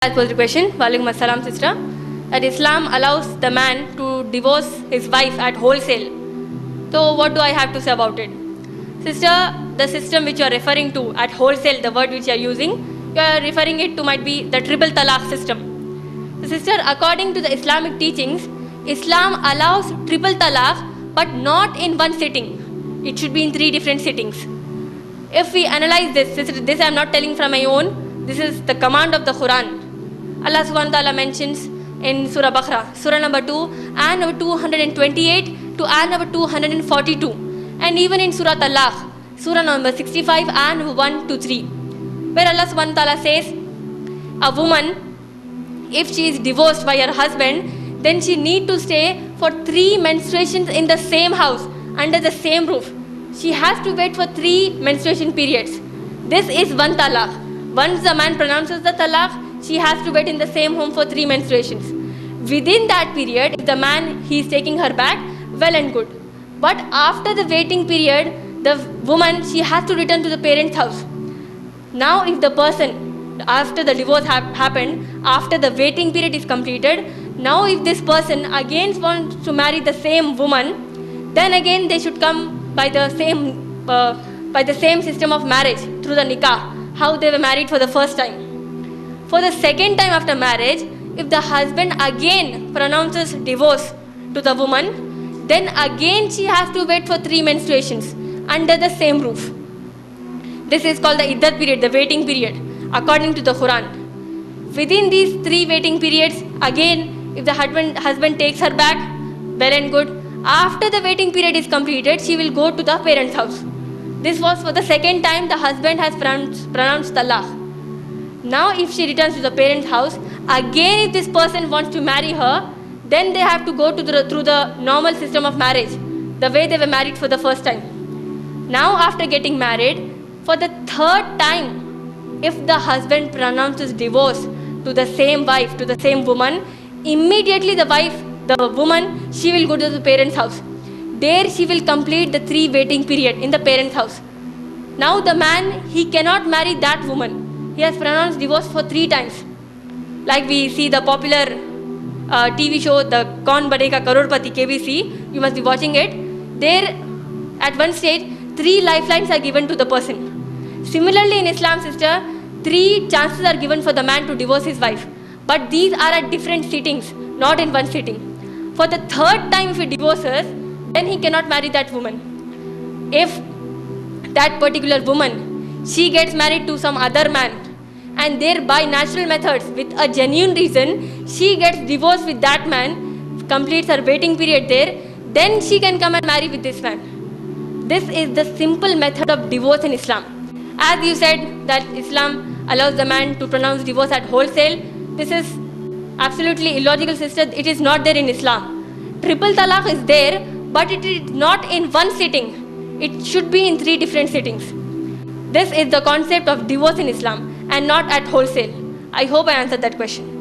That was the question. Walaikum assalam, sister. That Islam allows the man to divorce his wife at wholesale. So what do I have to say about it? Sister, the system which you are referring to at wholesale, the word which you are using, you are referring it to might be the triple talaq system. So sister, according to the Islamic teachings, Islam allows triple talaq but not in one sitting. It should be in 3 different sittings. If we analyze this, this I am not telling from my own, this is the command of the Quran. Allah subhanahu wa ta'ala mentions in Surah Baqarah, Surah number 2, ayah number 228 to ayah number 242. And even in Surah Talaaq, Surah number 65, ayah number 1 to 3, where Allah subhanahu wa ta'ala says, a woman, if she is divorced by her husband, then she need to stay for 3 menstruations in the same house, under the same roof. She has to wait for 3 menstruation periods. This is one talaq. Once the man pronounces the talaq, she has to wait in the same home for 3 menstruations. Within that period, if the man, he is taking her back, well and good. But after the waiting period, the woman, she has to return to the parents' house. Now if the person, after the divorce happened, after the waiting period is completed, now if this person again wants to marry the same woman, then again they should come by the same system of marriage, through the nikah, how they were married for the first time. For the second time after marriage, if the husband again pronounces divorce to the woman, then again she has to wait for 3 menstruations under the same roof. This is called the iddat period, the waiting period, according to the Quran. Within these 3 waiting periods, again, if the husband takes her back, well and good. After the waiting period is completed, she will go to the parents' house. This was for the second time the husband has pronounced talaq. Now if she returns to the parents' house, again if this person wants to marry her, then they have to go to through the normal system of marriage, the way they were married for the first time. Now after getting married, for the 3rd time, if the husband pronounces divorce to the same wife, to the same woman, immediately the woman, she will go to the parents' house. There she will complete the 3 waiting period in the parents' house. Now the man, he cannot marry that woman. He has pronounced divorce for 3 times. Like we see the popular TV show, the Kaun Banega Crorepati, KBC, you must be watching it. There, at one stage, 3 lifelines are given to the person. Similarly, in Islam, sister, 3 chances are given for the man to divorce his wife. But these are at different sittings, not in one sitting. For the 3rd time if he divorces, then he cannot marry that woman. If that particular woman, she gets married to some other man, and there by natural methods, with a genuine reason, she gets divorced with that man, completes her waiting period there, then she can come and marry with this man. This is the simple method of divorce in Islam. As you said that Islam allows the man to pronounce divorce at wholesale, this is absolutely illogical, sister. It is not there in Islam. Triple talaq is there, but it is not in one sitting. It should be in 3 different sittings. This is the concept of divorce in Islam and not at wholesale. I hope I answered that question.